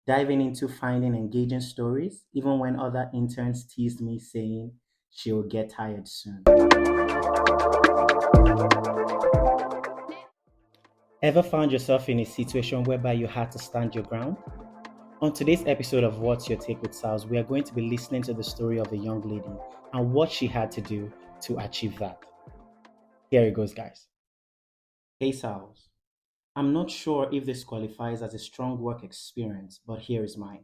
diving into finding engaging stories, even when other interns teased me saying she'll get tired soon. Ever found yourself in a situation whereby you had to stand your ground? On today's episode of What's Your Take with Sals, we are going to be listening to the story of a young lady and what she had to do to achieve that. Here it goes, guys. Hey, Sals. I'm not sure if this qualifies as a strong work experience, but here is mine.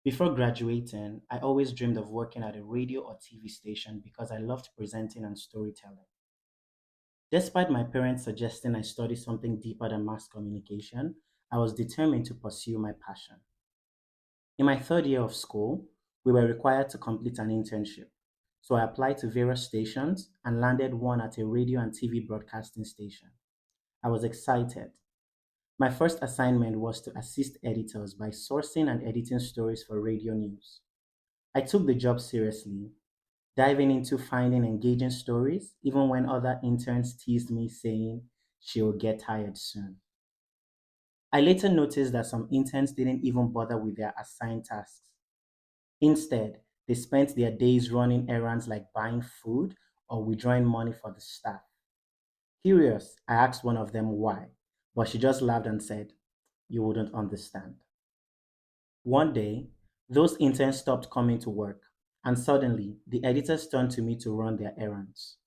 Before graduating, I always dreamed of working at a radio or TV station because I loved presenting and storytelling. Despite my parents suggesting I study something deeper than mass communication, I was determined to pursue my passion. In my third year of school, we were required to complete an internship. So I applied to various stations and landed one at a radio and TV broadcasting station. I was excited. My first assignment was to assist editors by sourcing and editing stories for radio news. I took the job seriously, diving into finding engaging stories, even when other interns teased me saying she'll get tired soon. I later noticed that some interns didn't even bother with their assigned tasks. Instead, they spent their days running errands like buying food or withdrawing money for the staff. Curious, I asked one of them why, but she just laughed and said, "You wouldn't understand." One day, those interns stopped coming to work, and suddenly the editors turned to me to run their errands.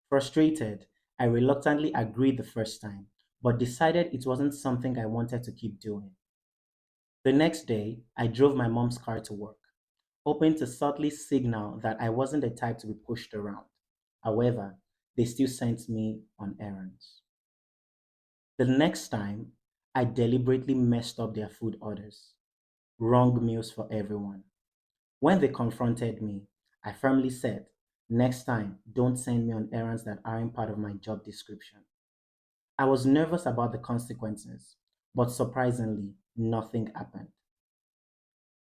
Frustrated, I reluctantly agreed the first time, but decided it wasn't something I wanted to keep doing. The next day, I drove my mom's car to work, hoping to subtly signal that I wasn't the type to be pushed around. However, they still sent me on errands. The next time, I deliberately messed up their food orders. Wrong meals for everyone. When they confronted me, I firmly said, "Next time, don't send me on errands that aren't part of my job description." I was nervous about the consequences, but surprisingly, nothing happened.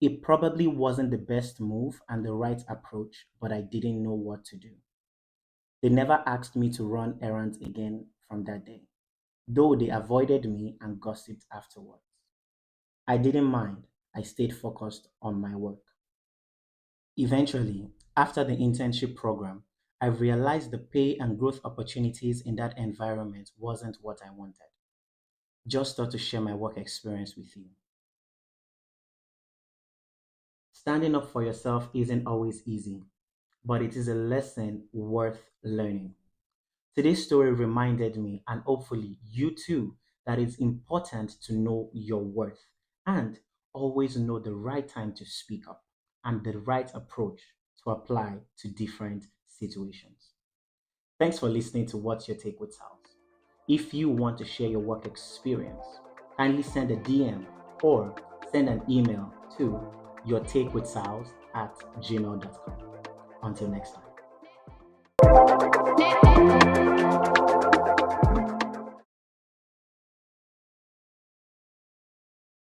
It probably wasn't the best move and the right approach, but I didn't know what to do. They never asked me to run errands again from that day, though they avoided me and gossiped afterwards. I didn't mind. I stayed focused on my work. Eventually, after the internship program, I realized the pay and growth opportunities in that environment wasn't what I wanted. Just thought to share my work experience with you. Standing up for yourself isn't always easy, but it is a lesson worth learning. Today's story reminded me, and hopefully you too, that it's important to know your worth and always know the right time to speak up and the right approach to apply to different situations. Thanks for listening to What's Your Take with Sals. If you want to share your work experience, kindly send a DM or send an email to yourtakewithsals@gmail.com. Until next time.